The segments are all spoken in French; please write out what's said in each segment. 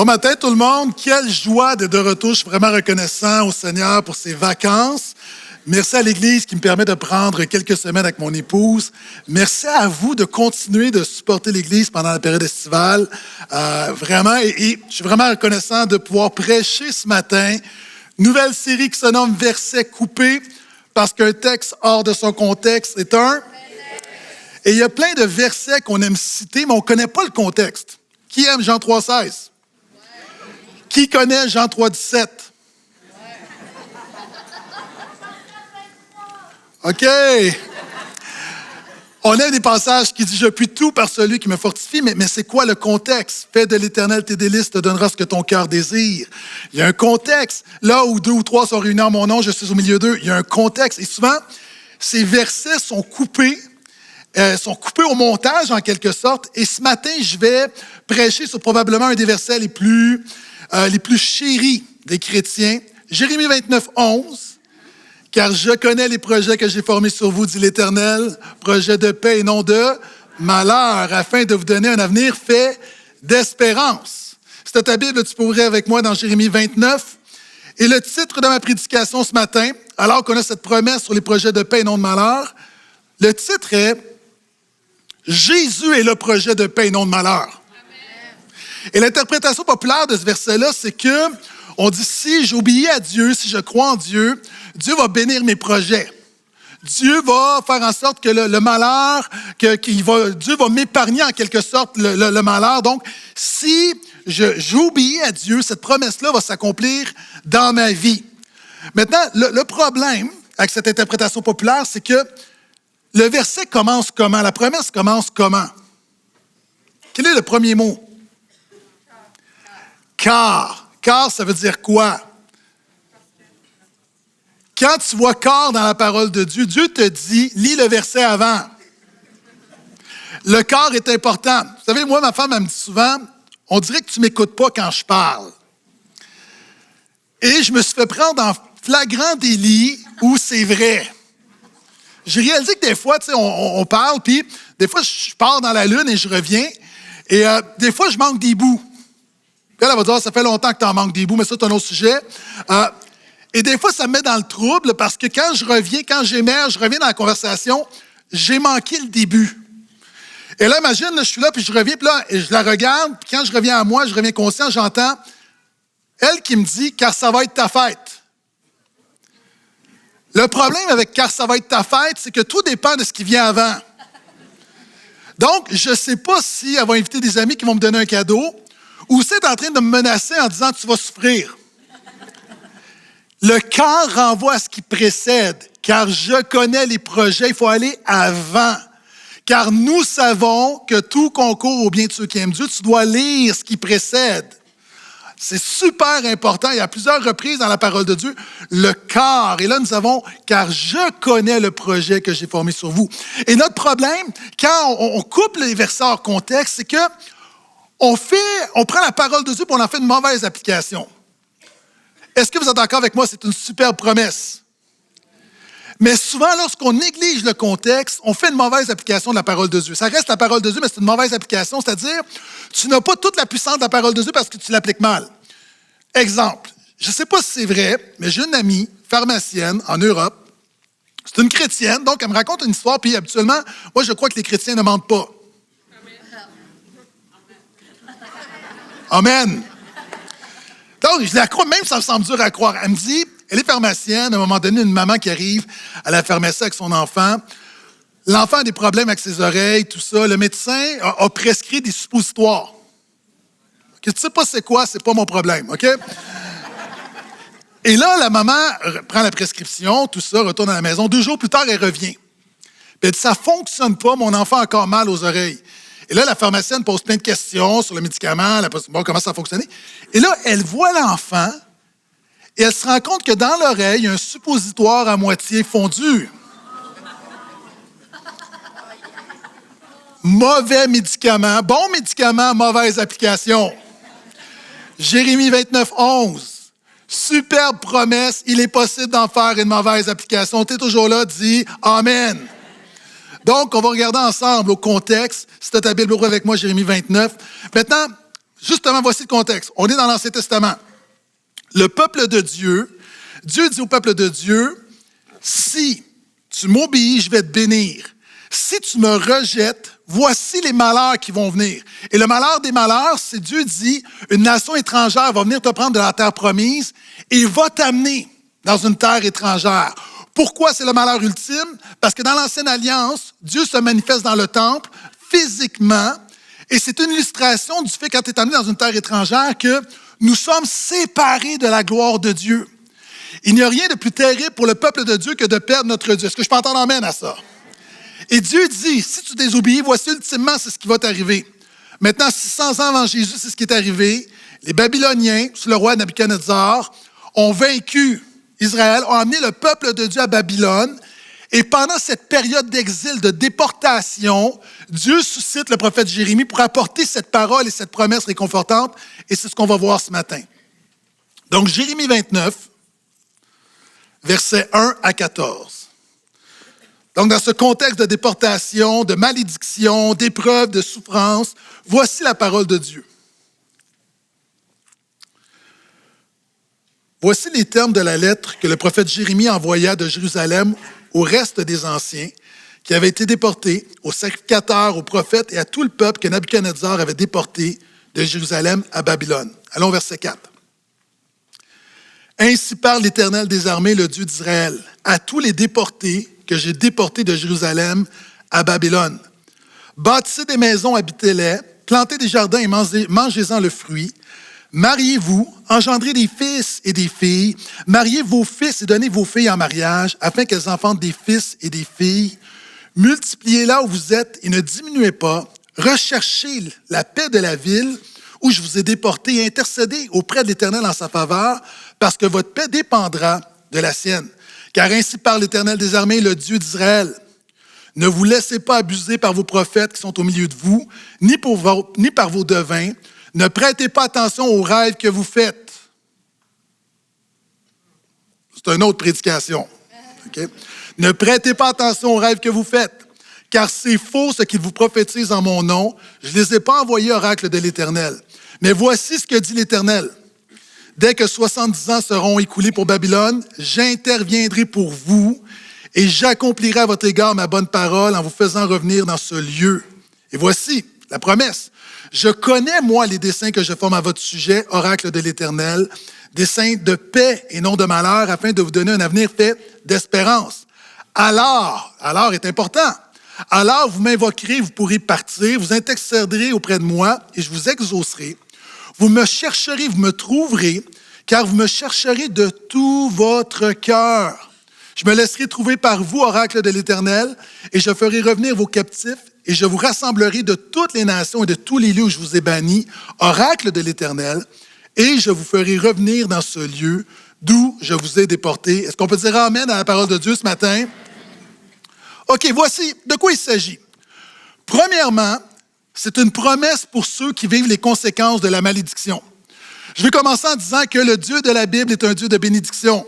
Bon matin tout le monde, quelle joie d'être de retour. Je suis vraiment reconnaissant au Seigneur pour ses vacances. Merci à l'Église qui me permet de prendre quelques semaines avec mon épouse. Merci à vous de continuer de supporter l'Église pendant la période estivale. Vraiment, et je suis vraiment reconnaissant de pouvoir prêcher ce matin. Nouvelle série qui se nomme Versets coupés, parce qu'un texte hors de son contexte est un... Et il y a plein de versets qu'on aime citer, mais on ne connaît pas le contexte. Qui aime Jean 3,16? Qui connaît Jean 3,17? OK. On a des passages qui disent « Je puis tout par celui qui me fortifie », mais c'est quoi le contexte? « Fais de l'Éternel tes délices, te donnera ce que ton cœur désire. » Il y a un contexte. Là où 2 ou 3 sont réunis en mon nom, je suis au milieu d'eux. Il y a un contexte. Et souvent, ces versets sont coupés au montage en quelque sorte. Et ce matin, je vais prêcher sur probablement un des versets les plus chéris des chrétiens. Jérémie 29, 11. Car je connais les projets que j'ai formés sur vous, dit l'Éternel, projets de paix et non de malheur, afin de vous donner un avenir fait d'espérance. C'est ta Bible, tu peux ouvrir avec moi dans Jérémie 29. Et le titre de ma prédication ce matin, alors qu'on a cette promesse sur les projets de paix et non de malheur, le titre est « Jésus est le projet de paix et non de malheur ». Et l'interprétation populaire de ce verset-là, c'est que on dit, si j'obéis à Dieu, si je crois en Dieu, Dieu va bénir mes projets. Dieu va faire en sorte que le malheur, Dieu va m'épargner en quelque sorte le malheur. Donc, si j'obéis à Dieu, cette promesse-là va s'accomplir dans ma vie. Maintenant, le problème avec cette interprétation populaire, c'est que le verset commence comment? La promesse commence comment? Quel est le premier mot? Car. Car, ça veut dire quoi? Quand tu vois car dans la parole de Dieu, Dieu te dit, lis le verset avant. Le car est important. Vous savez, moi, ma femme, elle me dit souvent, on dirait que tu ne m'écoutes pas quand je parle. Et je me suis fait prendre en flagrant délit où c'est vrai. J'ai réalisé que des fois, tu sais, on parle, puis des fois, je pars dans la lune et je reviens, et des fois, je manque des bouts. Puis elle va dire, ça fait longtemps que tu en manques des bouts, mais ça, c'est un autre sujet. Et des fois, ça me met dans le trouble parce que quand je reviens dans la conversation, j'ai manqué le début. Et là, imagine, là, je suis là, puis je reviens, puis là, et je la regarde, puis quand je reviens à moi, je reviens conscient, j'entends elle qui me dit « car ça va être ta fête ». Le problème avec « car ça va être ta fête », c'est que tout dépend de ce qui vient avant. Donc, je ne sais pas si elle va inviter des amis qui vont me donner un cadeau, ou c'est en train de me menacer en disant « tu vas souffrir ». Le car renvoie à ce qui précède, car je connais les projets, il faut aller avant. Car nous savons que tout concourt au bien de ceux qui aiment Dieu, tu dois lire ce qui précède. C'est super important, il y a plusieurs reprises dans la parole de Dieu, le car. Et là, nous avons « car je connais le projet que j'ai formé sur vous ». Et notre problème, quand on coupe les versets hors contexte, c'est que on prend la parole de Dieu et on en fait une mauvaise application. Est-ce que vous êtes d'accord avec moi? C'est une superbe promesse. Mais souvent, lorsqu'on néglige le contexte, on fait une mauvaise application de la parole de Dieu. Ça reste la parole de Dieu, mais c'est une mauvaise application, c'est-à-dire, tu n'as pas toute la puissance de la parole de Dieu parce que tu l'appliques mal. Exemple, je ne sais pas si c'est vrai, mais j'ai une amie pharmacienne en Europe. C'est une chrétienne, donc elle me raconte une histoire, puis habituellement, moi, je crois que les chrétiens ne mentent pas. Amen. Donc, je la crois, même si ça me semble dur à croire. Elle me dit, elle est pharmacienne, à un moment donné, une maman qui arrive à la pharmacie avec son enfant. L'enfant a des problèmes avec ses oreilles, tout ça. Le médecin a prescrit des suppositoires. Tu ne sais pas c'est quoi, c'est pas mon problème, OK? Et là, la maman prend la prescription, tout ça, retourne à la maison. 2 jours plus tard, elle revient. Puis elle dit, ça ne fonctionne pas, mon enfant a encore mal aux oreilles. Et là, la pharmacienne pose plein de questions sur le médicament, comment ça a fonctionné. Et là, elle voit l'enfant et elle se rend compte que dans l'oreille, il y a un suppositoire à moitié fondu. Mauvais médicament, bon médicament, mauvaise application. Jérémie 29, 11. Superbe promesse, il est possible d'en faire une mauvaise application. Tu es toujours là, dis Amen. Donc, on va regarder ensemble au contexte. Si tu as ta Bible, ouvre avec moi, Jérémie 29. Maintenant, justement, voici le contexte. On est dans l'Ancien Testament. Le peuple de Dieu, Dieu dit au peuple de Dieu, si tu m'obéis, je vais te bénir. Si tu me rejettes, voici les malheurs qui vont venir. Et le malheur des malheurs, c'est Dieu dit, une nation étrangère va venir te prendre de la terre promise et va t'amener dans une terre étrangère. Pourquoi c'est le malheur ultime? Parce que dans l'Ancienne Alliance, Dieu se manifeste dans le temple physiquement et c'est une illustration du fait, quand tu es amené dans une terre étrangère, que nous sommes séparés de la gloire de Dieu. Il n'y a rien de plus terrible pour le peuple de Dieu que de perdre notre Dieu. Est-ce que je peux entendre amène à ça? Et Dieu dit, si tu désobéis, voici ultimement, c'est ce qui va t'arriver. Maintenant, 600 ans avant Jésus, c'est ce qui est arrivé. Les Babyloniens, sous le roi Nabuchodonosor, ont vaincu Israël, ont amené le peuple de Dieu à Babylone. Et pendant cette période d'exil, de déportation, Dieu suscite le prophète Jérémie pour apporter cette parole et cette promesse réconfortante. Et c'est ce qu'on va voir ce matin. Donc, Jérémie 29, versets 1 à 14. Donc, dans ce contexte de déportation, de malédiction, d'épreuve, de souffrance, voici la parole de Dieu. Voici les termes de la lettre que le prophète Jérémie envoya de Jérusalem au reste des anciens qui avaient été déportés, aux sacrificateurs, aux prophètes et à tout le peuple que Nabuchodonosor avait déporté de Jérusalem à Babylone. Allons au verset 4. Ainsi parle l'Éternel des armées, le Dieu d'Israël, à tous les déportés que j'ai déportés de Jérusalem à Babylone. Bâtissez des maisons, habitez-les, plantez des jardins et mangez-en le fruit. Mariez-vous, engendrez des fils et des filles. Mariez vos fils et donnez vos filles en mariage, afin qu'elles enfantent des fils et des filles. Multipliez là où vous êtes et ne diminuez pas. Recherchez la paix de la ville où je vous ai déportés et intercédez auprès de l'Éternel en sa faveur, parce que votre paix dépendra de la sienne. Car ainsi parle l'Éternel des armées, le Dieu d'Israël. Ne vous laissez pas abuser par vos prophètes qui sont au milieu de vous, ni par vos devins. Ne prêtez pas attention aux rêves que vous faites. C'est une autre prédication. Okay? Ne prêtez pas attention aux rêves que vous faites, car c'est faux ce qu'ils vous prophétisent en mon nom. Je ne les ai pas envoyés oracle de l'Éternel. Mais voici ce que dit l'Éternel. Dès que 70 ans seront écoulés pour Babylone, j'interviendrai pour vous et j'accomplirai à votre égard ma bonne parole en vous faisant revenir dans ce lieu. Et voici la promesse. Je connais, moi, les desseins que je forme à votre sujet, oracle de l'Éternel, desseins de paix et non de malheur, afin de vous donner un avenir fait d'espérance. Alors est important. Alors vous m'invoquerez, vous pourrez partir, vous intercéderez auprès de moi et je vous exaucerai. Vous me chercherez, vous me trouverez, car vous me chercherez de tout votre cœur. Je me laisserai trouver par vous, oracle de l'Éternel, et je ferai revenir vos captifs, et je vous rassemblerai de toutes les nations et de tous les lieux où je vous ai bannis, oracle de l'Éternel, et je vous ferai revenir dans ce lieu d'où je vous ai déportés. Est-ce qu'on peut dire amen à la parole de Dieu ce matin? OK, voici de quoi il s'agit. Premièrement, c'est une promesse pour ceux qui vivent les conséquences de la malédiction. Je vais commencer en disant que le Dieu de la Bible est un Dieu de bénédiction.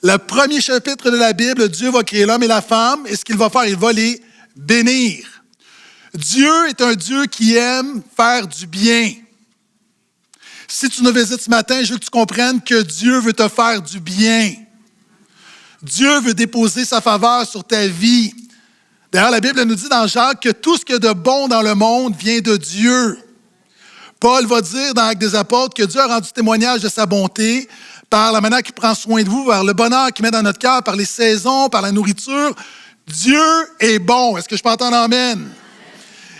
Le premier chapitre de la Bible, Dieu va créer l'homme et la femme, et ce qu'il va faire, il va les bénir. Dieu est un Dieu qui aime faire du bien. Si tu nous visites ce matin, je veux que tu comprennes que Dieu veut te faire du bien. Dieu veut déposer sa faveur sur ta vie. D'ailleurs, la Bible nous dit dans Jacques que tout ce qu'il y a de bon dans le monde vient de Dieu. Paul va dire dans Actes des Apôtres que Dieu a rendu témoignage de sa bonté par la manière qu'il prend soin de vous, par le bonheur qu'il met dans notre cœur, par les saisons, par la nourriture. Dieu est bon. Est-ce que je peux entendre amen?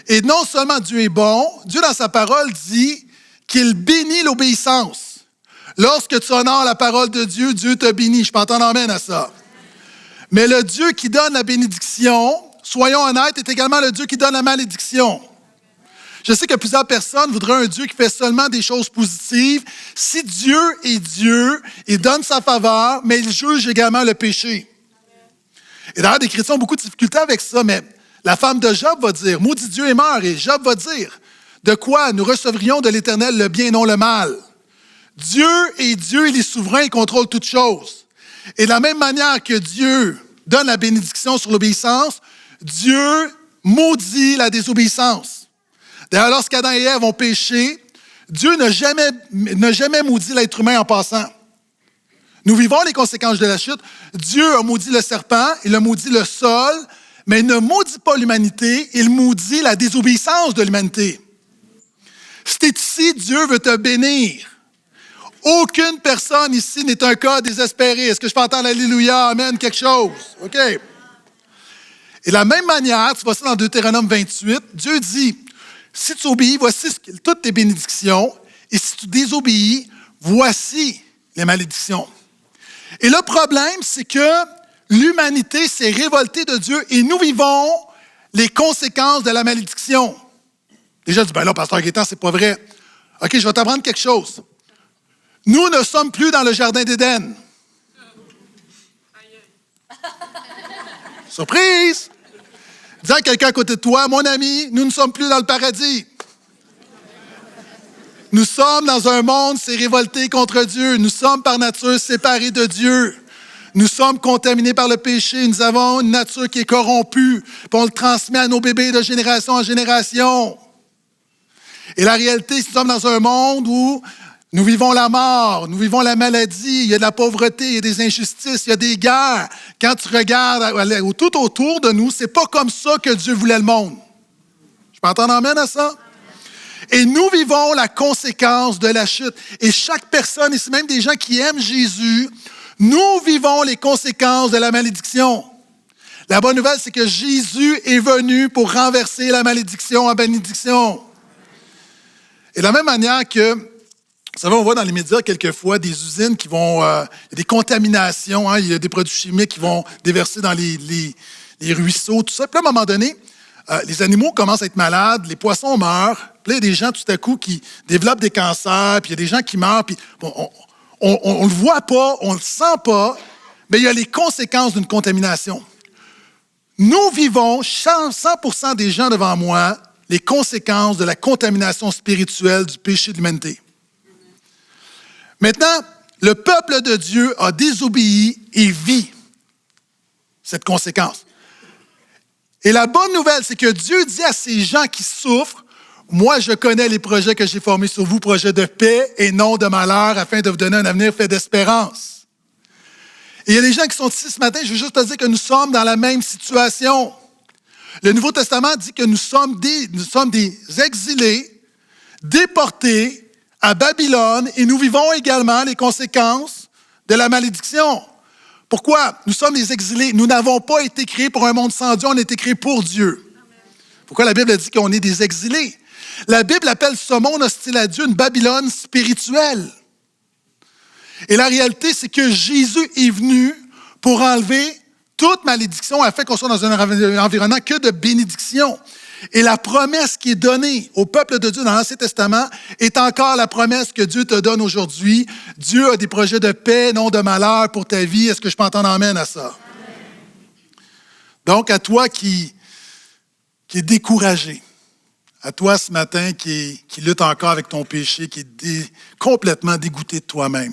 Et non seulement Dieu est bon, Dieu dans sa parole dit qu'il bénit l'obéissance. Lorsque tu honores la parole de Dieu, Dieu te bénit. Je peux entendre amen à ça. Mais le Dieu qui donne la bénédiction, soyons honnêtes, est également le Dieu qui donne la malédiction. Je sais que plusieurs personnes voudraient un Dieu qui fait seulement des choses positives. Si Dieu est Dieu, il donne sa faveur, mais il juge également le péché. Et d'ailleurs, des chrétiens ont beaucoup de difficultés avec ça, mais la femme de Job va dire, « Maudit Dieu est mort », et Job va dire, « De quoi nous recevrions de l'Éternel le bien et non le mal ». Dieu est Dieu, il est souverain, il contrôle toutes choses. Et de la même manière que Dieu donne la bénédiction sur l'obéissance, Dieu maudit la désobéissance. D'ailleurs, lorsqu'Adam et Ève ont péché, Dieu n'a jamais maudit l'être humain en passant. Nous vivons les conséquences de la chute. Dieu a maudit le serpent, il a maudit le sol, mais il ne maudit pas l'humanité, il maudit la désobéissance de l'humanité. Si tu es ici, Dieu veut te bénir. Aucune personne ici n'est un cas désespéré. Est-ce que je peux entendre Alléluia, Amen, quelque chose? OK. Et de la même manière, tu vois ça dans Deutéronome 28, Dieu dit, si tu obéis, voici toutes tes bénédictions, et si tu désobéis, voici les malédictions. Et le problème, c'est que l'humanité s'est révoltée de Dieu et nous vivons les conséquences de la malédiction. Déjà, tu dis, ben là, pasteur Gaétan, c'est pas vrai. OK, je vais t'apprendre quelque chose. Nous ne sommes plus dans le jardin d'Éden. Surprise! Dis à quelqu'un à côté de toi, mon ami, nous ne sommes plus dans le paradis. Nous sommes dans un monde qui s'est révolté contre Dieu. Nous sommes par nature séparés de Dieu. Nous sommes contaminés par le péché. Nous avons une nature qui est corrompue. Puis on le transmet à nos bébés de génération en génération. Et la réalité, c'est que nous sommes dans un monde où nous vivons la mort, nous vivons la maladie, il y a de la pauvreté, il y a des injustices, il y a des guerres. Quand tu regardes tout autour de nous, c'est pas comme ça que Dieu voulait le monde. Je peux entendre amène à ça? Et nous vivons la conséquence de la chute. Et chaque personne, ici même des gens qui aiment Jésus, nous vivons les conséquences de la malédiction. La bonne nouvelle, c'est que Jésus est venu pour renverser la malédiction en bénédiction. Et de la même manière que, vous savez, on voit dans les médias quelquefois des usines qui vont, il y a des contaminations, hein, il y a des produits chimiques qui vont déverser dans les ruisseaux, tout ça. Puis là, à un moment donné, les animaux commencent à être malades, les poissons meurent. Puis là, il y a des gens tout à coup qui développent des cancers, puis il y a des gens qui meurent, puis bon, on ne le voit pas, on ne le sent pas, mais il y a les conséquences d'une contamination. Nous vivons, 100% des gens devant moi, les conséquences de la contamination spirituelle du péché de l'humanité. Maintenant, le peuple de Dieu a désobéi et vit cette conséquence. Et la bonne nouvelle, c'est que Dieu dit à ces gens qui souffrent, « Moi, je connais les projets que j'ai formés sur vous, projets de paix et non de malheur, afin de vous donner un avenir fait d'espérance. » Et il y a des gens qui sont ici ce matin, je veux juste te dire que nous sommes dans la même situation. Le Nouveau Testament dit que nous sommes des exilés, déportés à Babylone, et nous vivons également les conséquences de la malédiction. Pourquoi? Nous sommes des exilés. Nous n'avons pas été créés pour un monde sans Dieu, on a été créés pour Dieu. Pourquoi la Bible dit qu'on est des exilés? La Bible appelle ce monde hostile à Dieu une Babylone spirituelle. Et la réalité, c'est que Jésus est venu pour enlever toute malédiction afin qu'on soit dans un environnement que de bénédiction. Et la promesse qui est donnée au peuple de Dieu dans l'Ancien Testament est encore la promesse que Dieu te donne aujourd'hui. Dieu a des projets de paix, non de malheur pour ta vie. Est-ce que je peux entendre amène à ça? Amen. Donc, à toi qui est découragé, à toi ce matin qui lutte encore avec ton péché, qui est complètement dégoûté de toi-même,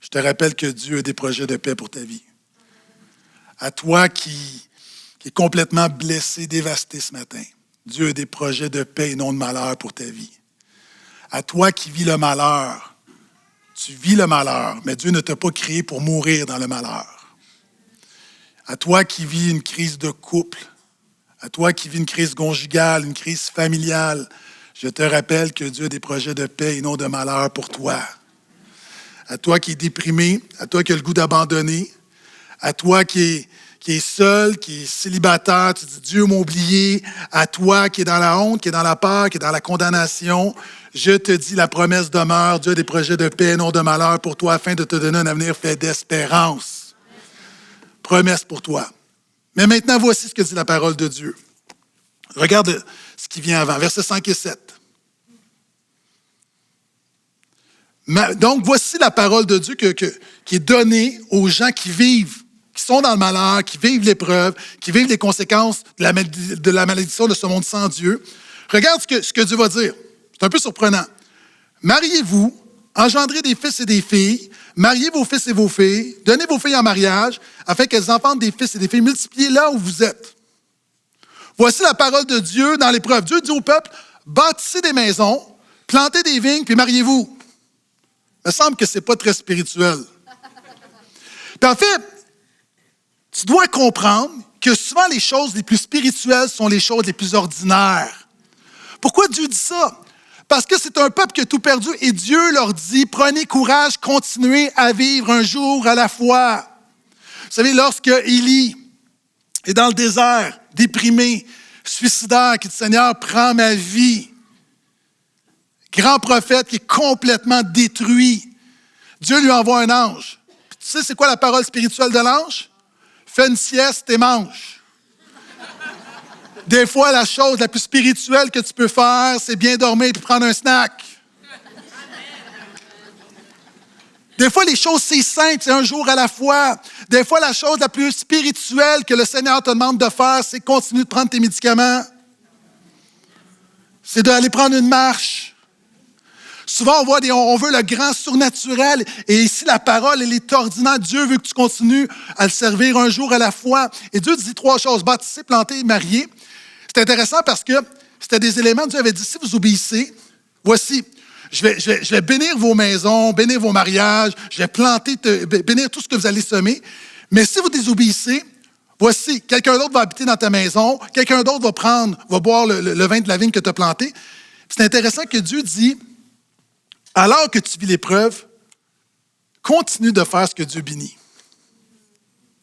je te rappelle que Dieu a des projets de paix pour ta vie. À toi qui est complètement blessé, dévasté ce matin, Dieu a des projets de paix et non de malheur pour ta vie. À toi qui vis le malheur, tu vis le malheur, mais Dieu ne t'a pas créé pour mourir dans le malheur. À toi qui vis une crise de couple, à toi qui vis une crise conjugale, une crise familiale, je te rappelle que Dieu a des projets de paix et non de malheur pour toi. À toi qui es déprimé, à toi qui as le goût d'abandonner, à toi qui est seul, qui est célibataire, tu dis « Dieu m'a oublié », à toi qui est dans la honte, qui est dans la peur, qui est dans la condamnation, je te dis, la promesse demeure, Dieu a des projets de paix, non de malheur pour toi, afin de te donner un avenir fait d'espérance. Promesse pour toi. Mais maintenant, voici ce que dit la parole de Dieu. Regarde ce qui vient avant, versets 5 et 7. Donc, voici la parole de Dieu qui est donnée aux gens qui vivent, qui sont dans le malheur, qui vivent l'épreuve, qui vivent les conséquences de la malédiction de ce monde sans Dieu. Regarde ce que Dieu va dire. C'est un peu surprenant. Mariez-vous, engendrez des fils et des filles, mariez vos fils et vos filles, donnez vos filles en mariage, afin qu'elles enfantent des fils et des filles, multipliez là où vous êtes. Voici la parole de Dieu dans l'épreuve. Dieu dit au peuple, bâtissez des maisons, plantez des vignes, puis mariez-vous. Il me semble que ce n'est pas très spirituel. Puis en fait, tu dois comprendre que souvent les choses les plus spirituelles sont les choses les plus ordinaires. Pourquoi Dieu dit ça? Parce que c'est un peuple qui a tout perdu et Dieu leur dit, prenez courage, continuez à vivre un jour à la fois. Vous savez, lorsque Élie est dans le désert, déprimé, suicidaire, qui dit, Seigneur, prends ma vie. Grand prophète qui est complètement détruit. Dieu lui envoie un ange. Puis, tu sais, c'est quoi la parole spirituelle de l'ange? Fais une sieste et mange. Des fois, la chose la plus spirituelle que tu peux faire, c'est bien dormir et prendre un snack. Des fois, les choses, c'est simple, c'est un jour à la fois. Des fois, la chose la plus spirituelle que le Seigneur te demande de faire, c'est continuer de prendre tes médicaments. C'est d'aller prendre une marche. Souvent, on veut le grand surnaturel. Et ici, la parole, elle est ordinaire. Dieu veut que tu continues à le servir un jour à la fois. Et Dieu dit 3 choses. Bâtissez, plantez, mariez. C'est intéressant parce que c'était des éléments. Dieu avait dit, si vous obéissez, voici, je vais bénir vos maisons, bénir vos mariages, je vais planter, bénir tout ce que vous allez semer. Mais si vous désobéissez, voici, quelqu'un d'autre va habiter dans ta maison, quelqu'un d'autre va boire le vin de la vigne que tu as planté. C'est intéressant que Dieu dit, alors que tu vis l'épreuve, continue de faire ce que Dieu bénit.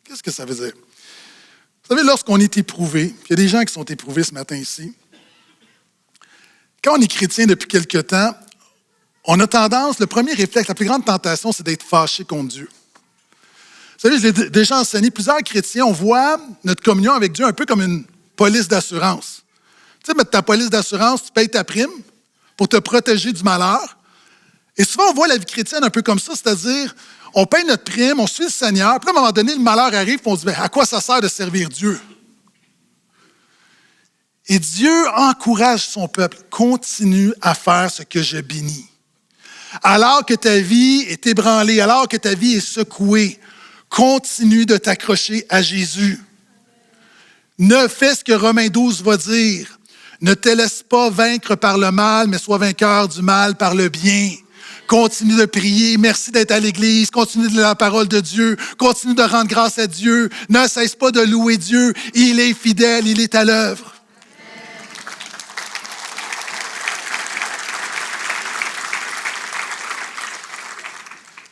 Qu'est-ce que ça veut dire? Vous savez, lorsqu'on est éprouvé, il y a des gens qui sont éprouvés ce matin ici, quand on est chrétien depuis quelque temps, on a tendance, le premier réflexe, la plus grande tentation, c'est d'être fâché contre Dieu. Vous savez, je l'ai déjà enseigné, plusieurs chrétiens, on voit notre communion avec Dieu un peu comme une police d'assurance. Tu sais, mettre ta police d'assurance, tu payes ta prime pour te protéger du malheur. Et souvent, on voit la vie chrétienne un peu comme ça, c'est-à-dire, on paye notre prime, on suit le Seigneur, puis à un moment donné, le malheur arrive, puis on se dit, à quoi ça sert de servir Dieu? Et Dieu encourage son peuple, continue à faire ce que je bénis. Alors que ta vie est ébranlée, alors que ta vie est secouée, continue de t'accrocher à Jésus. Ne fais ce que Romains 12 va dire. Ne te laisse pas vaincre par le mal, mais sois vainqueur du mal par le bien. Continue de prier, merci d'être à l'Église, continue de lire la parole de Dieu, continue de rendre grâce à Dieu, ne cesse pas de louer Dieu, il est fidèle, il est à l'œuvre.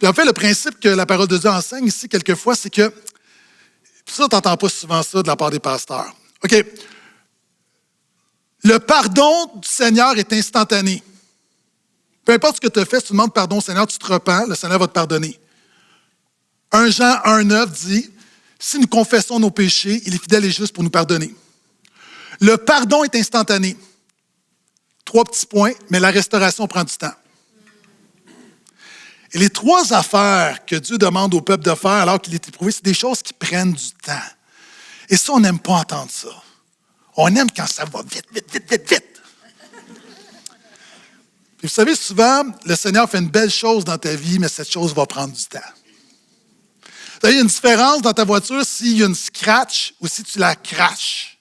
Puis en fait, le principe que la parole de Dieu enseigne ici, quelquefois, c'est que, puis ça, tu n'entends pas souvent ça de la part des pasteurs. OK. Le pardon du Seigneur est instantané. Peu importe ce que tu as fait, si tu demandes pardon au Seigneur, tu te repens, le Seigneur va te pardonner. 1 Jean 1,9 dit, si nous confessons nos péchés, il est fidèle et juste pour nous pardonner. Le pardon est instantané. 3 petits points, mais la restauration prend du temps. Et les 3 affaires que Dieu demande au peuple de faire alors qu'il est éprouvé, c'est des choses qui prennent du temps. Et ça, on n'aime pas entendre ça. On aime quand ça va vite, vite, vite, vite, vite. Puis vous savez, souvent, le Seigneur fait une belle chose dans ta vie, mais cette chose va prendre du temps. Vous savez, il y a une différence dans ta voiture s'il y a une scratch ou si tu la craches.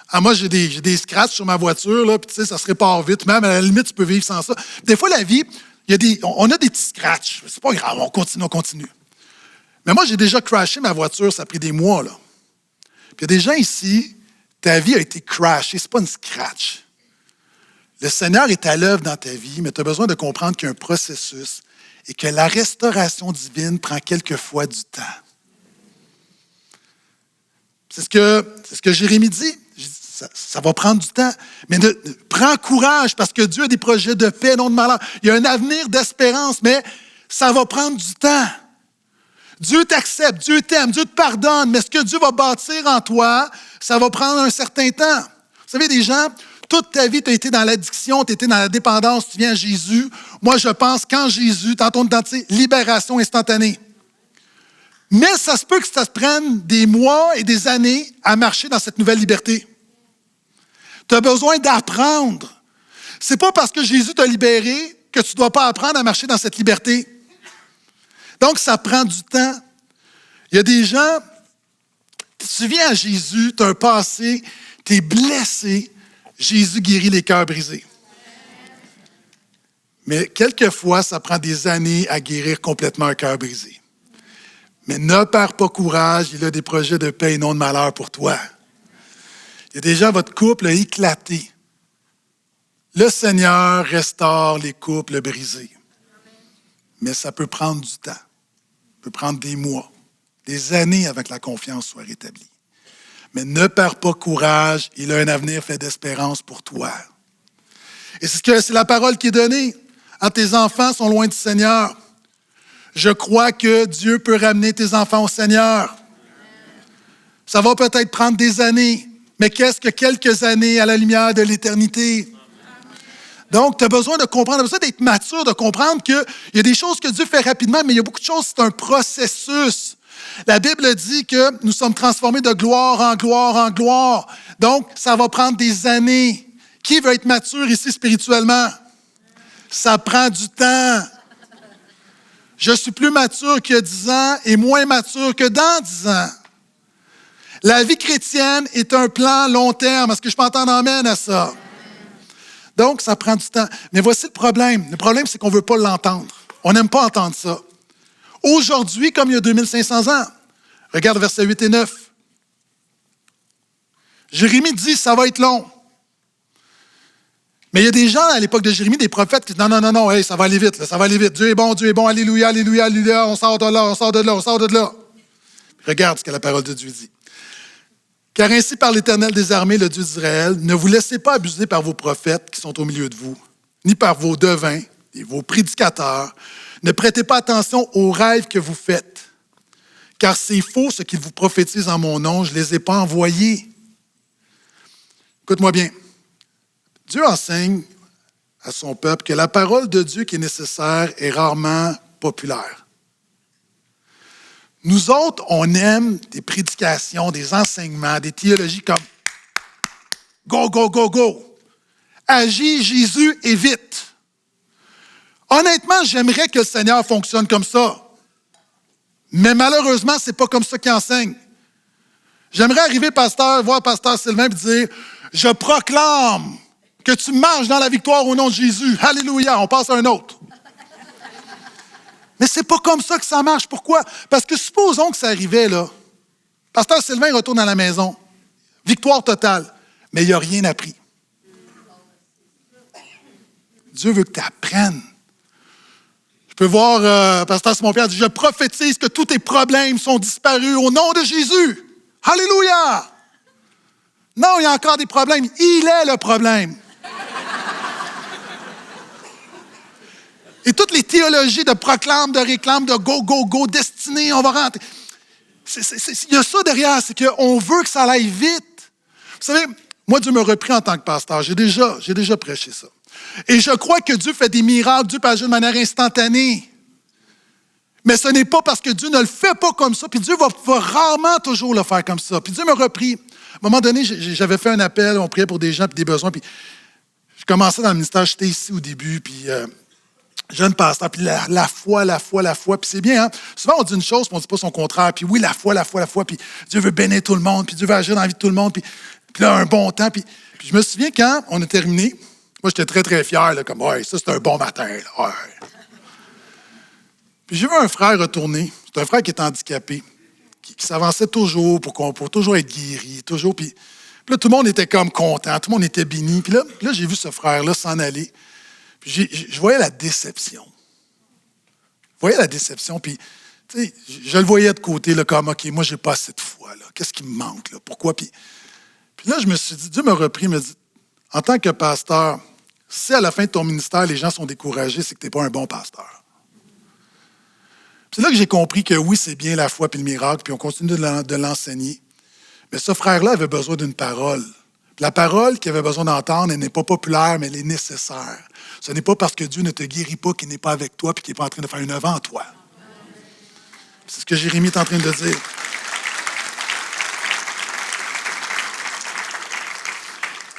Ah, moi, j'ai des scratchs sur ma voiture, là, puis tu sais, ça se répare vite. Même à la limite, tu peux vivre sans ça. Des fois, la vie, on a des petits scratchs. C'est pas grave, on continue. Mais moi, j'ai déjà crashé ma voiture, ça a pris des mois, là. Puis il y a des gens ici, ta vie a été crashée, c'est pas une scratch. Le Seigneur est à l'œuvre dans ta vie, mais tu as besoin de comprendre qu'il y a un processus et que la restauration divine prend quelquefois du temps. C'est ce que Jérémie dit. Ça va prendre du temps. Mais prends courage parce que Dieu a des projets de paix, non de malheur. Il y a un avenir d'espérance, mais ça va prendre du temps. Dieu t'accepte, Dieu t'aime, Dieu te pardonne, mais ce que Dieu va bâtir en toi, ça va prendre un certain temps. Vous savez, des gens, toute ta vie, tu as été dans l'addiction, tu as été dans la dépendance, tu viens à Jésus. Moi, je pense qu'en Jésus, tantôt d'identité, libération instantanée. Mais ça se peut que ça se prenne des mois et des années à marcher dans cette nouvelle liberté. Tu as besoin d'apprendre. C'est pas parce que Jésus t'a libéré que tu ne dois pas apprendre à marcher dans cette liberté. Donc, ça prend du temps. Il y a des gens, tu viens à Jésus, tu as un passé, tu es blessé, Jésus guérit les cœurs brisés. Mais quelquefois, ça prend des années à guérir complètement un cœur brisé. Mais ne perds pas courage, il a des projets de paix et non de malheur pour toi. Il y a déjà votre couple a éclaté. Le Seigneur restaure les couples brisés. Mais ça peut prendre du temps. Ça peut prendre des mois, des années avant que la confiance soit rétablie. Mais ne perds pas courage, il a un avenir fait d'espérance pour toi. Et c'est la parole qui est donnée. Tes enfants sont loin du Seigneur. Je crois que Dieu peut ramener tes enfants au Seigneur. Ça va peut-être prendre des années, mais qu'est-ce que quelques années à la lumière de l'éternité? Donc, tu as besoin de comprendre, tu as besoin d'être mature, de comprendre qu'il y a des choses que Dieu fait rapidement, mais il y a beaucoup de choses, c'est un processus. La Bible dit que nous sommes transformés de gloire en gloire en gloire. Donc, ça va prendre des années. Qui veut être mature ici spirituellement? Ça prend du temps. Je suis plus mature qu'il y a 10 ans et moins mature que dans 10 ans. La vie chrétienne est un plan long terme. Est-ce que je peux entendre amène à ça? Donc, ça prend du temps. Mais voici le problème. Le problème, c'est qu'on ne veut pas l'entendre. On n'aime pas entendre ça. Aujourd'hui, comme il y a 2500 ans, regarde versets 8 et 9. Jérémie dit, ça va être long. Mais il y a des gens à l'époque de Jérémie, des prophètes qui disent non, hey, ça va aller vite, là, ça va aller vite. Dieu est bon, alléluia, alléluia, alléluia, on sort de là, on sort de là, on sort de là. Regarde ce que la parole de Dieu dit. Car ainsi par l'Éternel des armées, le Dieu d'Israël, ne vous laissez pas abuser par vos prophètes qui sont au milieu de vous, ni par vos devins et vos prédicateurs. Ne prêtez pas attention aux rêves que vous faites, car c'est faux ce qu'ils vous prophétisent en mon nom, je ne les ai pas envoyés. Écoute-moi bien. Dieu enseigne à son peuple que la parole de Dieu qui est nécessaire est rarement populaire. Nous autres, on aime des prédications, des enseignements, des théologies comme « Go, go, go, go ». Agis, Jésus, et vite. Honnêtement, j'aimerais que le Seigneur fonctionne comme ça. Mais malheureusement, ce n'est pas comme ça qu'il enseigne. J'aimerais arriver, pasteur, voir pasteur Sylvain et dire « Je proclame que tu marches dans la victoire au nom de Jésus. Alléluia, on passe à un autre. » Mais c'est pas comme ça que ça marche. Pourquoi? Parce que supposons que ça arrivait, là. Pasteur Sylvain retourne à la maison. Victoire totale. Mais il n'a rien appris. Dieu veut que tu apprennes. Je peux voir Pasteur Simon-Pierre dire, je prophétise que tous tes problèmes sont disparus au nom de Jésus. Alléluia! Non, il y a encore des problèmes. Il est le problème. Et toutes les théologies de proclame, de réclame, de go, go, go, destinée, on va rentrer. Il y a ça derrière, c'est qu'on veut que ça aille vite. Vous savez, moi, Dieu me repris en tant que pasteur. J'ai déjà prêché ça. Et je crois que Dieu fait des miracles, Dieu peut agir de manière instantanée. Mais ce n'est pas parce que Dieu ne le fait pas comme ça, puis Dieu va rarement toujours le faire comme ça. Puis Dieu me repris. À un moment donné, j'avais fait un appel, on priait pour des gens, puis des besoins, puis je commençais dans le ministère, j'étais ici au début, puis jeune pasteur, puis la foi, puis c'est bien, hein? Souvent, on dit une chose, puis on ne dit pas son contraire, puis oui, la foi, puis Dieu veut bénir tout le monde, puis Dieu veut agir dans la vie de tout le monde, puis là, un bon temps, puis je me souviens quand on a terminé, moi, j'étais très, très fier, là, comme, ouais, ça, c'est un bon matin, là, ouais. Puis j'ai vu un frère retourner, c'est un frère qui est handicapé, qui s'avançait toujours pour toujours être guéri, toujours, puis là, tout le monde était comme content, tout le monde était béni, puis là j'ai vu ce frère-là s'en aller. Puis je voyais la déception. Puis, tu sais, je le voyais de côté, là, comme, OK, moi, j'ai pas assez de foi, là. Qu'est-ce qui me manque, là? Pourquoi? Puis là, je me suis dit, Dieu m'a repris, me dit, en tant que pasteur, si à la fin de ton ministère, les gens sont découragés, c'est que tu n'es pas un bon pasteur. C'est là que j'ai compris que oui, c'est bien la foi puis le miracle, puis on continue de l'enseigner. Mais ce frère-là avait besoin d'une parole. La parole qu'il avait besoin d'entendre, elle n'est pas populaire, mais elle est nécessaire. Ce n'est pas parce que Dieu ne te guérit pas qu'il n'est pas avec toi et qu'il n'est pas en train de faire une œuvre en toi. C'est ce que Jérémie est en train de dire.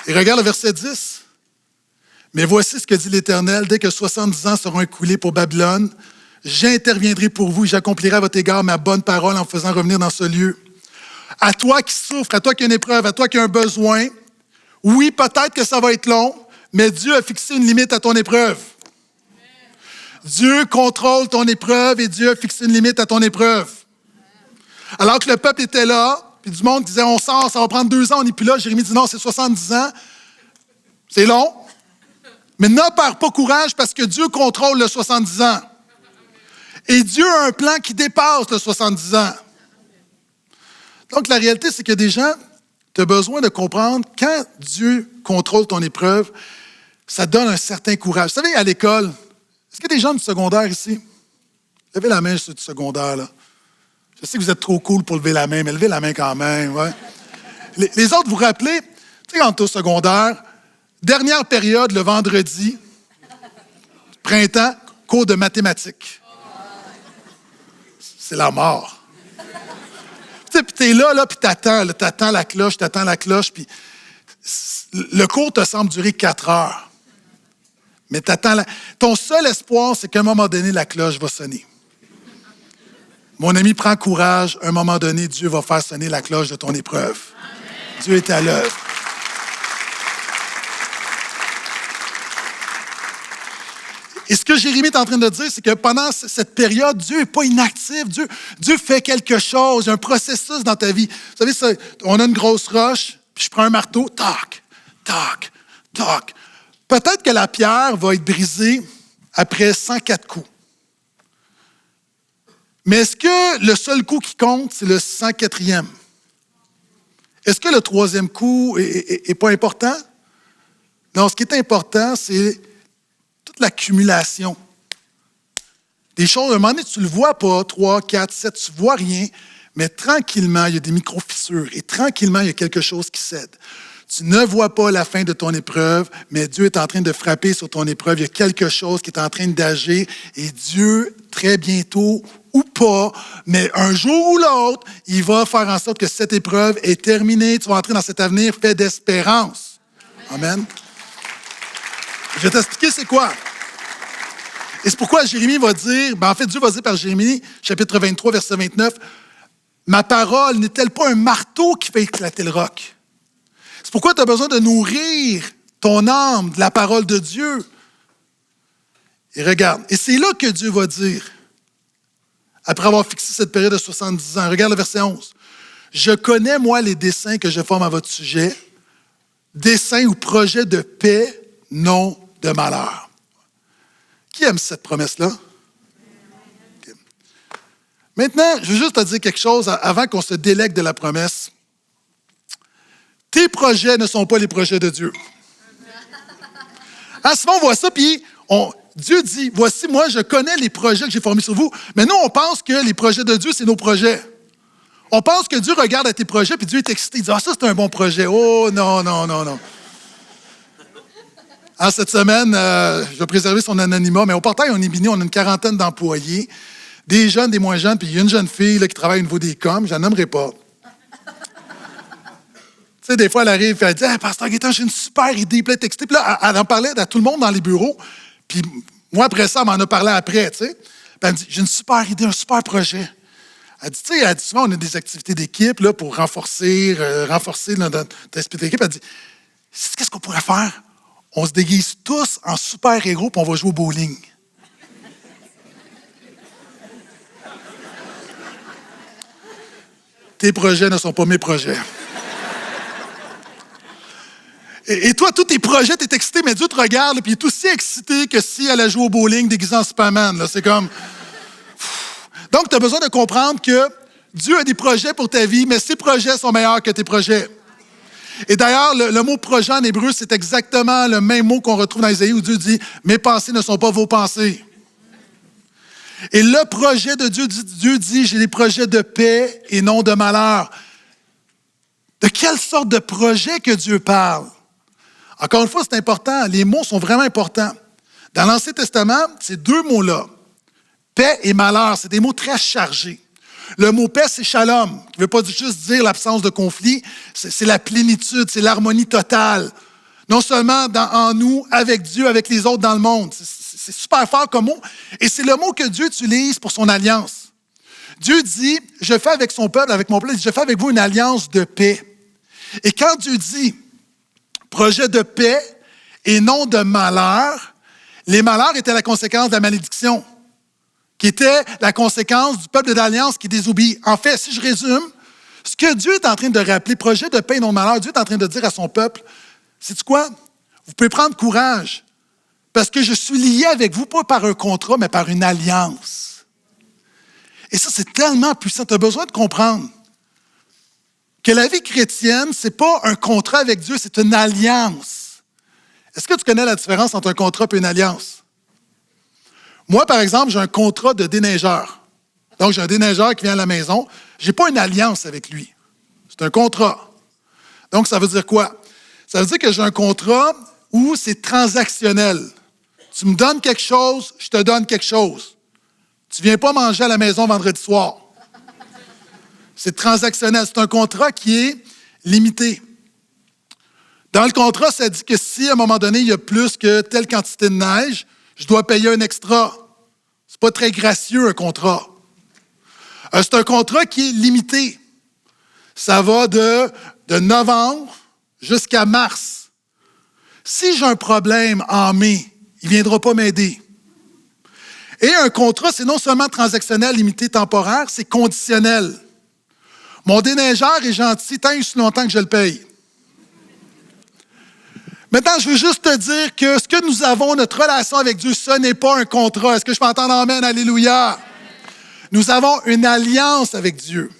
Et regarde le verset 10. « Mais voici ce que dit l'Éternel, dès que 70 ans seront écoulés pour Babylone, j'interviendrai pour vous et j'accomplirai à votre égard ma bonne parole en vous faisant revenir dans ce lieu. À toi qui souffres, à toi qui as une épreuve, à toi qui as un besoin, Oui, peut-être que ça va être long, mais Dieu a fixé une limite à ton épreuve. Dieu contrôle ton épreuve et Dieu a fixé une limite à ton épreuve. Alors que le peuple était là, puis du monde disait, on sort, ça va prendre 2 ans, on n'est plus là. Jérémie dit, non, c'est 70 ans. C'est long. Mais ne perds pas courage parce que Dieu contrôle le 70 ans. Et Dieu a un plan qui dépasse le 70 ans. Donc, la réalité, c'est que des gens, tu as besoin de comprendre, quand Dieu contrôle ton épreuve, ça donne un certain courage. Vous savez, à l'école, est-ce qu'il y a des gens du secondaire ici? Levez la main, ceux du secondaire, là. Je sais que vous êtes trop cool pour lever la main, mais levez la main quand même, ouais. Les autres, vous vous rappelez, tu sais, quand tu es au secondaire, dernière période, le vendredi, printemps, cours de mathématiques. C'est la mort. Puis tu es là, puis t'attends la cloche, puis le cours te semble durer 4 heures. Mais ton seul espoir, c'est qu'à un moment donné, la cloche va sonner. Mon ami, prends courage. À un moment donné, Dieu va faire sonner la cloche de ton épreuve. Amen. Dieu est à l'œuvre. Et ce que Jérémie est en train de dire, c'est que pendant cette période, Dieu n'est pas inactif. Dieu fait quelque chose, un processus dans ta vie. Vous savez, on a une grosse roche, puis je prends un marteau, tac, tac, tac. Peut-être que la pierre va être brisée après 104 coups. Mais est-ce que le seul coup qui compte, c'est le 104e? Est-ce que le 3e coup n'est pas important? Non, ce qui est important, c'est toute l'accumulation. Des choses, à un moment donné, tu ne le vois pas, 3, 4, 7, tu ne vois rien, mais tranquillement, il y a des micro-fissures et tranquillement, il y a quelque chose qui cède. Tu ne vois pas la fin de ton épreuve, mais Dieu est en train de frapper sur ton épreuve. Il y a quelque chose qui est en train d'agir et Dieu, très bientôt, ou pas, mais un jour ou l'autre, il va faire en sorte que cette épreuve est terminée. Tu vas entrer dans cet avenir fait d'espérance. Amen. Je vais t'expliquer c'est quoi. Et c'est pourquoi Jérémie va dire, en fait, Dieu va dire par Jérémie, chapitre 23, verset 29, « Ma parole n'est-elle pas un marteau qui fait éclater le roc? » C'est pourquoi tu as besoin de nourrir ton âme de la parole de Dieu. Et regarde, et c'est là que Dieu va dire, après avoir fixé cette période de 70 ans, regarde le verset 11. « Je connais, moi, les desseins que je forme à votre sujet, desseins ou projets de paix, non de malheur. » Qui aime cette promesse-là? Okay. Maintenant, je veux juste te dire quelque chose avant qu'on se délègue de la promesse. Tes projets ne sont pas les projets de Dieu. Souvent, on voit ça, puis Dieu dit, voici, moi, je connais les projets que j'ai formés sur vous. Mais nous, on pense que les projets de Dieu, c'est nos projets. On pense que Dieu regarde à tes projets, puis Dieu est excité. Il dit, ça, c'est un bon projet. Oh, non, non, non, non. Cette semaine, je vais préserver son anonymat, mais au portail, on est béni, on a une 40aine d'employés, des jeunes, des moins jeunes, puis il y a une jeune fille là, qui travaille au niveau des coms, je la nommerai pas. Tu sais, des fois, elle arrive et elle dit, « Pasteur Gaétan, j'ai une super idée, puis elle est excitée. » Puis là, elle en parlait à tout le monde dans les bureaux. Puis moi, après ça, elle m'en a parlé après, tu sais. Puis elle me dit, « J'ai une super idée, un super projet. » Elle dit, tu sais, souvent, on a des activités d'équipe là, pour renforcer notre esprit d'équipe. Elle dit, « Qu'est-ce qu'on pourrait faire? On se déguise tous en super-héros puis on va jouer au bowling. » Tes projets ne sont pas mes projets. Et toi, tous tes projets, tu es excité, mais Dieu te regarde, puis il est aussi excité que si elle a joué au bowling déguisé en Superman. Là. C'est comme... Donc, tu as besoin de comprendre que Dieu a des projets pour ta vie, mais ses projets sont meilleurs que tes projets. Et d'ailleurs, le mot projet en hébreu, c'est exactement le même mot qu'on retrouve dans Isaïe où Dieu dit « Mes pensées ne sont pas vos pensées ». Et le projet de Dieu dit « J'ai des projets de paix et non de malheur ». De quelle sorte de projet que Dieu parle? Encore une fois, c'est important. Les mots sont vraiment importants. Dans l'Ancien Testament, ces 2 mots-là, paix et malheur, c'est des mots très chargés. Le mot paix, c'est shalom, qui ne veut pas juste dire l'absence de conflit, c'est la plénitude, c'est l'harmonie totale. Non seulement en nous, avec Dieu, avec les autres dans le monde. C'est super fort comme mot. Et c'est le mot que Dieu utilise pour son alliance. Dieu dit, je fais avec son peuple, avec mon peuple, je fais avec vous une alliance de paix. Et quand Dieu dit, projet de paix et non de malheur. Les malheurs étaient la conséquence de la malédiction, qui était la conséquence du peuple d'alliance qui désobéit. En fait, si je résume, ce que Dieu est en train de rappeler, projet de paix et non de malheur, Dieu est en train de dire à son peuple, sais-tu quoi? Vous pouvez prendre courage, parce que je suis lié avec vous, pas par un contrat, mais par une alliance. Et ça, c'est tellement puissant. Tu as besoin de comprendre que la vie chrétienne, ce n'est pas un contrat avec Dieu, c'est une alliance. Est-ce que tu connais la différence entre un contrat et une alliance? Moi, par exemple, j'ai un contrat de déneigeur. Donc, j'ai un déneigeur qui vient à la maison. Je n'ai pas une alliance avec lui. C'est un contrat. Donc, ça veut dire quoi? Ça veut dire que j'ai un contrat où c'est transactionnel. Tu me donnes quelque chose, je te donne quelque chose. Tu ne viens pas manger à la maison vendredi soir. C'est transactionnel. C'est un contrat qui est limité. Dans le contrat, ça dit que si, à un moment donné, il y a plus que telle quantité de neige, je dois payer un extra. C'est pas très gracieux, un contrat. C'est un contrat qui est limité. Ça va de novembre jusqu'à mars. Si j'ai un problème en mai, il ne viendra pas m'aider. Et un contrat, c'est non seulement transactionnel, limité, temporaire, c'est conditionnel. Mon déneigeur est gentil tant et aussi longtemps que je le paye. Maintenant, je veux juste te dire que ce que nous avons, notre relation avec Dieu, ce n'est pas un contrat. Est-ce que je peux entendre amen? Alléluia. Nous avons une alliance avec Dieu.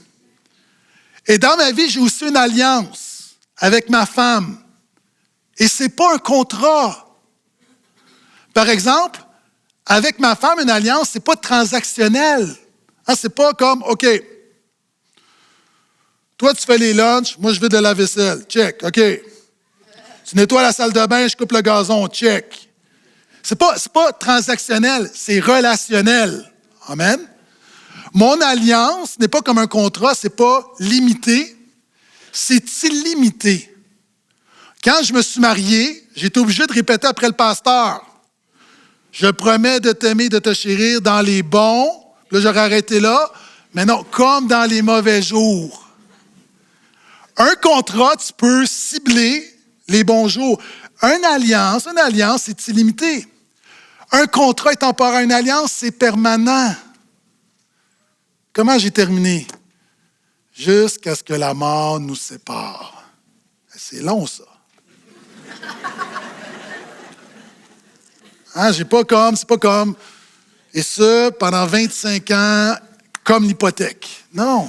Et dans ma vie, j'ai aussi une alliance avec ma femme. Et ce n'est pas un contrat. Par exemple, avec ma femme, une alliance, ce n'est pas transactionnel. Hein, ce n'est pas comme, OK, toi, tu fais les lunchs, moi, je vais de la vaisselle. Check, OK. Tu nettoies la salle de bain, je coupe le gazon. Check. C'est pas transactionnel, c'est relationnel. Amen. Mon alliance n'est pas comme un contrat, c'est pas limité, c'est illimité. Quand je me suis marié, j'ai été obligé de répéter après le pasteur. Je promets de t'aimer, de te chérir dans les bons. Là, j'aurais arrêté là. Mais non, comme dans les mauvais jours. Un contrat, tu peux cibler les bons jours. Une alliance, c'est illimité. Un contrat est temporaire. Une alliance, c'est permanent. Comment j'ai terminé? Jusqu'à ce que la mort nous sépare. C'est long, ça. Hein, c'est pas comme. Et ça, pendant 25 ans, comme l'hypothèque. Non.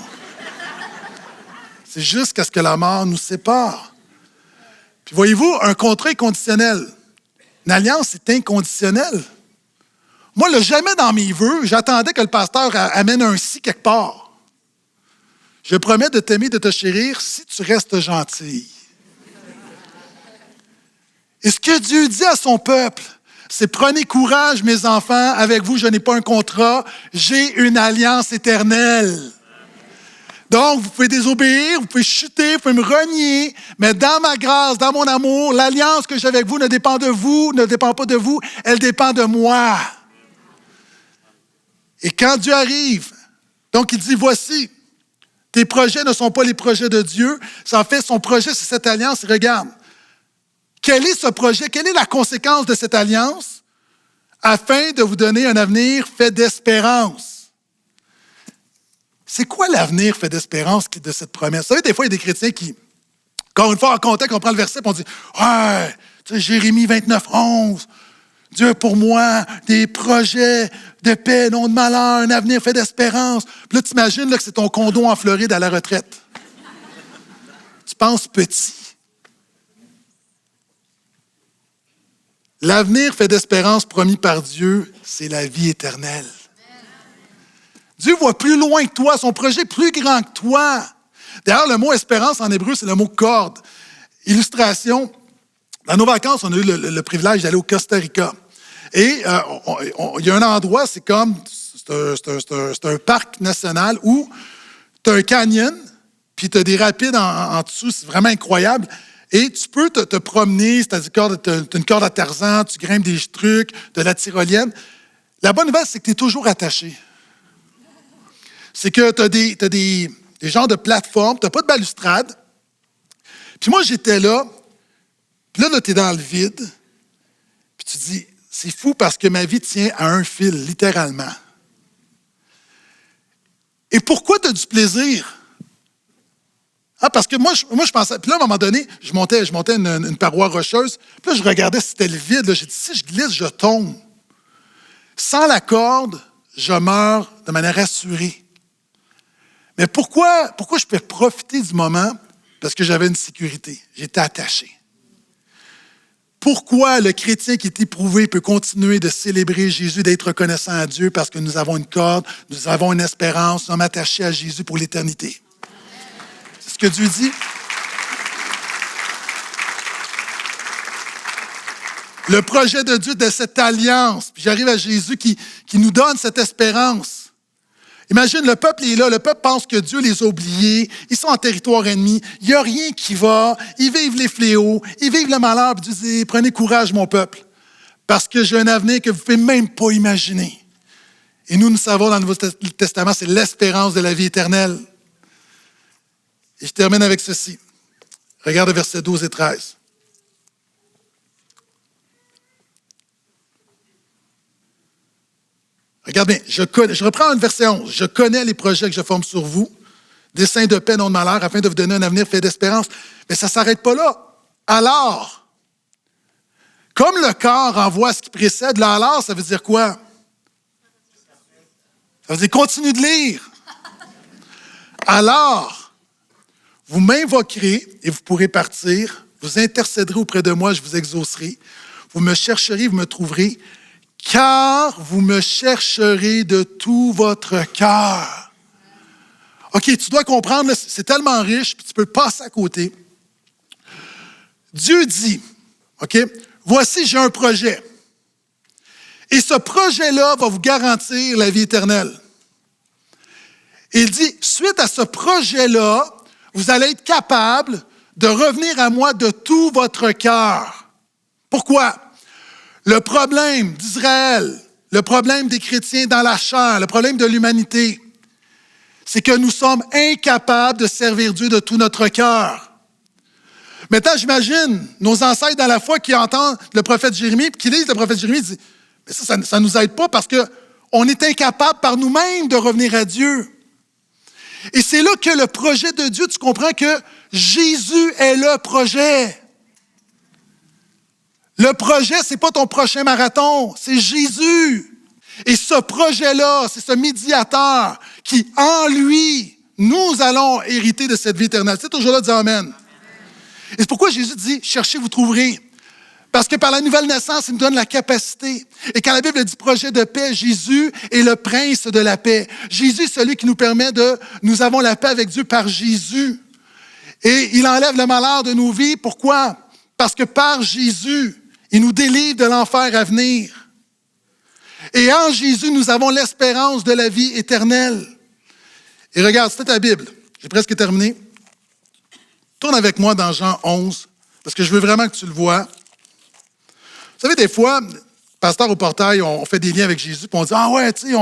C'est jusqu'à ce que la mort nous sépare. Puis voyez-vous, un contrat est conditionnel. Une alliance, c'est inconditionnel. Moi, là, jamais dans mes vœux, j'attendais que le pasteur amène un si quelque part. Je promets de t'aimer, de te chérir si tu restes gentil. Et ce que Dieu dit à son peuple, c'est prenez courage, mes enfants, avec vous, je n'ai pas un contrat, j'ai une alliance éternelle. Donc, vous pouvez désobéir, vous pouvez chuter, vous pouvez me renier, mais dans ma grâce, dans mon amour, l'alliance que j'ai avec vous ne dépend de vous, ne dépend pas de vous, elle dépend de moi. Et quand Dieu arrive, donc il dit, voici, tes projets ne sont pas les projets de Dieu, en fait, son projet, c'est cette alliance. Regarde, quel est ce projet? Quelle est la conséquence de cette alliance? Afin de vous donner un avenir fait d'espérance. C'est quoi l'avenir fait d'espérance de cette promesse? Vous savez, des fois, il y a des chrétiens qui, encore une fois, en contexte, on prend le verset et on dit « Ouais, tu sais, Jérémie 29, 11, Dieu pour moi, des projets de paix, non de malheur, un avenir fait d'espérance. » Puis là, tu imagines là, que c'est ton condo en Floride à la retraite. Tu penses petit. L'avenir fait d'espérance promis par Dieu, c'est la vie éternelle. Dieu voit plus loin que toi, son projet est plus grand que toi. D'ailleurs, le mot espérance en hébreu, c'est le mot corde. Illustration, dans nos vacances, on a eu le privilège d'aller au Costa Rica. Et il y a un endroit, c'est un parc national où tu as un canyon, puis tu as des rapides en dessous, c'est vraiment incroyable. Et tu peux te promener, c'est-à-dire tu as une corde à Tarzan, tu grimpes des trucs, de la tyrolienne. La bonne nouvelle, c'est que tu es toujours attaché. C'est que tu as des genres de plateformes, tu n'as pas de balustrade. Puis moi, j'étais là, Puis là, tu es dans le vide. Puis tu dis, c'est fou parce que ma vie tient à un fil, littéralement. Et pourquoi tu as du plaisir? Ah, parce que moi, je pensais... Puis là, à un moment donné, je montais une paroi rocheuse. Puis là, je regardais si c'était le vide. Là. J'ai dit, si je glisse, je tombe. Sans la corde, je meurs de manière assurée. Mais pourquoi je peux profiter du moment? Parce que j'avais une sécurité. J'étais attaché. Pourquoi le chrétien qui est éprouvé peut continuer de célébrer Jésus, d'être reconnaissant à Dieu? Parce que nous avons une corde, nous avons une espérance, nous sommes attachés à Jésus pour l'éternité. C'est ce que Dieu dit. Le projet de Dieu de cette alliance, puis j'arrive à Jésus qui nous donne cette espérance. Imagine, le peuple est là, le peuple pense que Dieu les a oubliés, ils sont en territoire ennemi, il n'y a rien qui va, ils vivent les fléaux, ils vivent le malheur, puis Dieu dit, prenez courage mon peuple, parce que j'ai un avenir que vous ne pouvez même pas imaginer. Et nous savons dans le Nouveau Testament, c'est l'espérance de la vie éternelle. Et je termine avec ceci. Regarde versets 12 et 13. Regarde bien, je reprends le verset 11. « Je connais les projets que je forme sur vous, desseins de paix, non de malheur, afin de vous donner un avenir fait d'espérance. » Mais ça ne s'arrête pas là. Alors, comme le corps renvoie ce qui précède, là, alors, ça veut dire quoi? Ça veut dire continue de lire. Alors, vous m'invoquerez et vous pourrez partir. Vous intercéderez auprès de moi, je vous exaucerai. Vous me chercherez, vous me trouverez. Car vous me chercherez de tout votre cœur. OK, tu dois comprendre, là, c'est tellement riche, puis tu peux passer à côté. Dieu dit, OK, voici, j'ai un projet. Et ce projet-là va vous garantir la vie éternelle. Il dit, suite à ce projet-là, vous allez être capable de revenir à moi de tout votre cœur. Pourquoi? Le problème d'Israël, le problème des chrétiens dans la chair, le problème de l'humanité, c'est que nous sommes incapables de servir Dieu de tout notre cœur. Maintenant, j'imagine nos ancêtres dans la foi qui entendent le prophète Jérémie, puis qui lisent le prophète Jérémie, disent, mais ça ne nous aide pas parce qu'on est incapable par nous-mêmes de revenir à Dieu. Et c'est là que le projet de Dieu, tu comprends que Jésus est le projet. Le projet, ce n'est pas ton prochain marathon, c'est Jésus. Et ce projet-là, c'est ce médiateur qui, en lui, nous allons hériter de cette vie éternelle. C'est toujours là, dis Amen. Et c'est pourquoi Jésus dit, cherchez, vous trouverez. Parce que par la nouvelle naissance, il nous donne la capacité. Et quand la Bible dit projet de paix, Jésus est le prince de la paix. Jésus est celui qui nous permet nous avons la paix avec Dieu par Jésus. Et il enlève le malheur de nos vies. Pourquoi? Parce que par Jésus, il nous délivre de l'enfer à venir. Et en Jésus, nous avons l'espérance de la vie éternelle. Et regarde, c'était ta Bible. J'ai presque terminé. Tourne avec moi dans Jean 11, parce que je veux vraiment que tu le vois. Vous savez, des fois, pasteur au portail, on fait des liens avec Jésus, puis on dit, ah ouais, tu sais,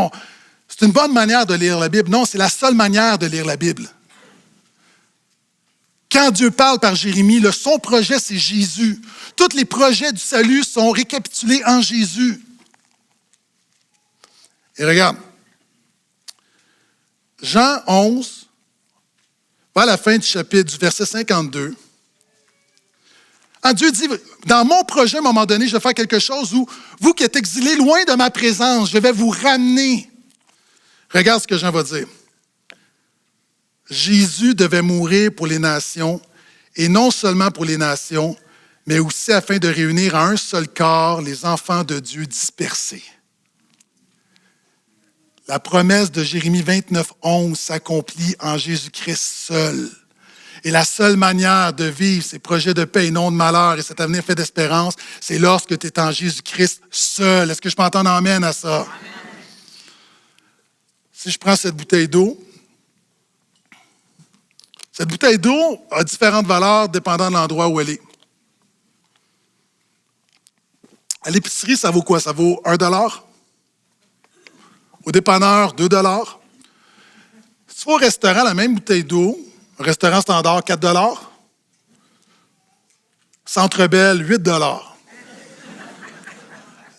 c'est une bonne manière de lire la Bible. Non, c'est la seule manière de lire la Bible. Quand Dieu parle par Jérémie, son projet, c'est Jésus. Tous les projets du salut sont récapitulés en Jésus. Et regarde, Jean 11, à la fin du chapitre, du verset 52, Dieu dit, dans mon projet, à un moment donné, je vais faire quelque chose où, vous qui êtes exilés loin de ma présence, je vais vous ramener. Regarde ce que Jean va dire. Jésus devait mourir pour les nations, et non seulement pour les nations, mais aussi afin de réunir en un seul corps les enfants de Dieu dispersés. La promesse de Jérémie 29, 11 s'accomplit en Jésus-Christ seul. Et la seule manière de vivre ces projets de paix et non de malheur et cet avenir fait d'espérance, c'est lorsque tu es en Jésus-Christ seul. Est-ce que je peux entendre amen à ça? Amen. Si je prends cette bouteille d'eau, cette bouteille d'eau a différentes valeurs dépendant de l'endroit où elle est. À l'épicerie, ça vaut quoi? Ça vaut 1 $. Au dépanneur, 2 $. Si tu vas au restaurant, la même bouteille d'eau, un restaurant standard, 4 $. Centre Bell, 8 $.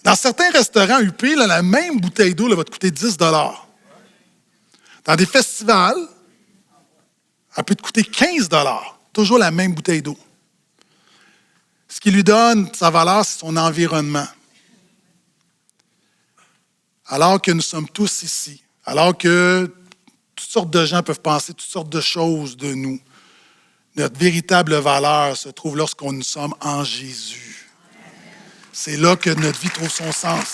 Dans certains restaurants UP, là, la même bouteille d'eau là, va te coûter 10 $. Dans des festivals, elle peut te coûter 15 $. Toujours la même bouteille d'eau. Ce qui lui donne sa valeur, c'est son environnement. Alors que nous sommes tous ici, alors que toutes sortes de gens peuvent penser toutes sortes de choses de nous, notre véritable valeur se trouve lorsqu'on nous sommes en Jésus. C'est là que notre vie trouve son sens.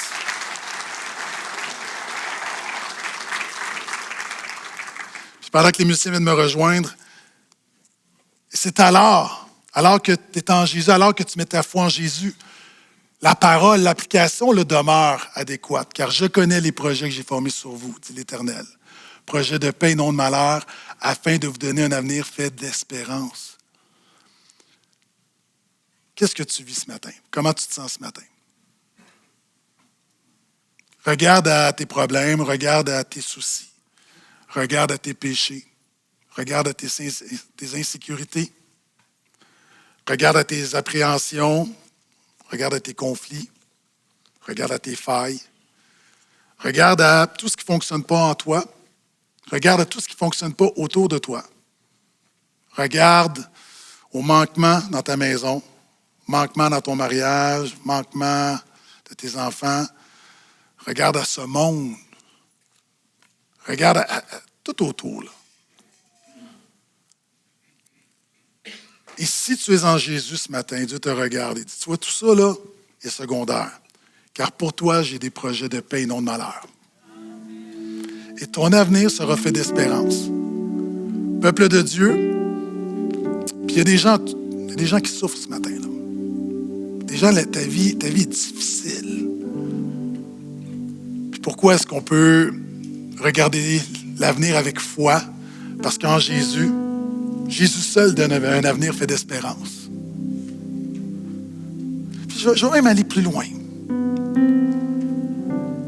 Puis pendant que les musiciens viennent me rejoindre, c'est alors que tu es en Jésus, alors que tu mets ta foi en Jésus, la parole, l'application le demeure adéquate, car je connais les projets que j'ai formés sur vous, dit l'Éternel. Projet de paix et non de malheur, afin de vous donner un avenir fait d'espérance. Qu'est-ce que tu vis ce matin? Comment tu te sens ce matin? Regarde à tes problèmes, regarde à tes soucis, regarde à tes péchés, regarde à tes insécurités, regarde à tes appréhensions, regarde à tes conflits, regarde à tes failles, regarde à tout ce qui ne fonctionne pas en toi, regarde à tout ce qui ne fonctionne pas autour de toi. Regarde aux manquements dans ta maison, manquements dans ton mariage, manquements de tes enfants. Regarde à ce monde. Regarde à tout autour. Là. Et si tu es en Jésus ce matin, Dieu te regarde et dit, tu vois, tout ça là est secondaire. Car pour toi, j'ai des projets de paix et non de malheur. Et ton avenir sera fait d'espérance. Peuple de Dieu, puis il y a des gens qui souffrent ce matin. Là. Des gens, ta vie est difficile. Puis pourquoi est-ce qu'on peut regarder l'avenir avec foi? Parce qu'en Jésus seul donne un avenir fait d'espérance. Puis je vais même aller plus loin.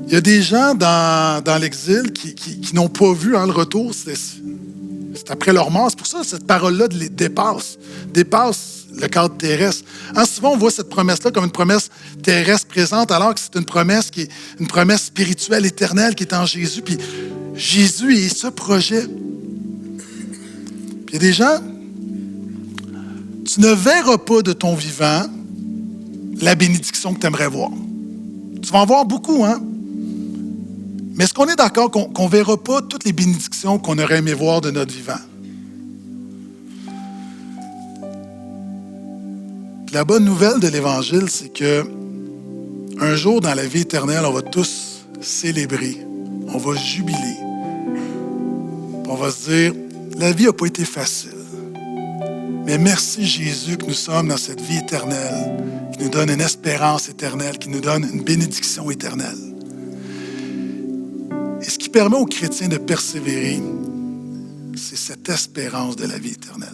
Il y a des gens dans l'exil qui n'ont pas vu le retour. C'est après leur mort. C'est pour ça que cette parole-là les dépasse le cadre terrestre. Souvent, on voit cette promesse-là comme une promesse terrestre présente, alors que c'est une promesse qui est une promesse spirituelle éternelle qui est en Jésus. Puis Jésus est ce projet. Puis il y a des gens, tu ne verras pas de ton vivant la bénédiction que tu aimerais voir. Tu vas en voir beaucoup, hein? Mais est-ce qu'on est d'accord qu'on ne verra pas toutes les bénédictions qu'on aurait aimé voir de notre vivant? La bonne nouvelle de l'Évangile, c'est que un jour dans la vie éternelle, on va tous célébrer, on va jubiler. On va se dire, la vie n'a pas été facile. Mais merci Jésus que nous sommes dans cette vie éternelle, qui nous donne une espérance éternelle, qui nous donne une bénédiction éternelle. Et ce qui permet aux chrétiens de persévérer, c'est cette espérance de la vie éternelle.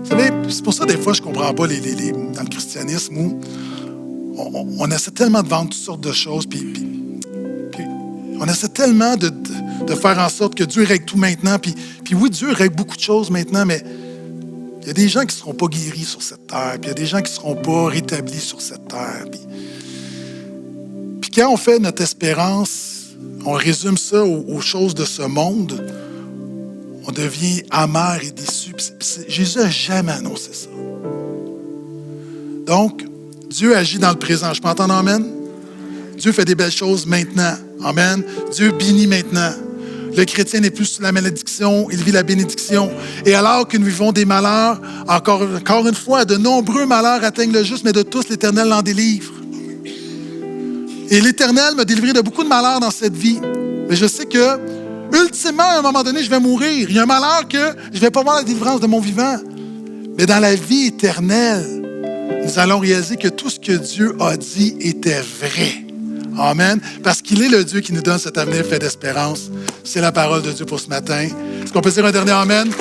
Vous savez, c'est pour ça des fois je ne comprends pas dans le christianisme où on essaie tellement de vendre toutes sortes de choses, puis on essaie tellement de faire en sorte que Dieu règle tout maintenant. Puis oui, Dieu règle beaucoup de choses maintenant, mais il y a des gens qui ne seront pas guéris sur cette terre, puis il y a des gens qui ne seront pas rétablis sur cette terre. Puis quand on fait notre espérance, on résume ça aux choses de ce monde, on devient amer et déçu. Jésus n'a jamais annoncé ça. Donc, Dieu agit dans le présent. Je peux entendre amen? Dieu fait des belles choses maintenant. Amen. Dieu bénit maintenant. Le chrétien n'est plus sous la malédiction, il vit la bénédiction. Et alors que nous vivons des malheurs, encore une fois, de nombreux malheurs atteignent le juste, mais de tous, l'Éternel l'en délivre. Et l'Éternel m'a délivré de beaucoup de malheurs dans cette vie. Mais je sais que, ultimement, à un moment donné, je vais mourir. Il y a un malheur que je ne vais pas voir la délivrance de mon vivant. Mais dans la vie éternelle, nous allons réaliser que tout ce que Dieu a dit était vrai. Amen. Parce qu'il est le Dieu qui nous donne cet avenir fait d'espérance. C'est la parole de Dieu pour ce matin. Est-ce qu'on peut dire un dernier amen?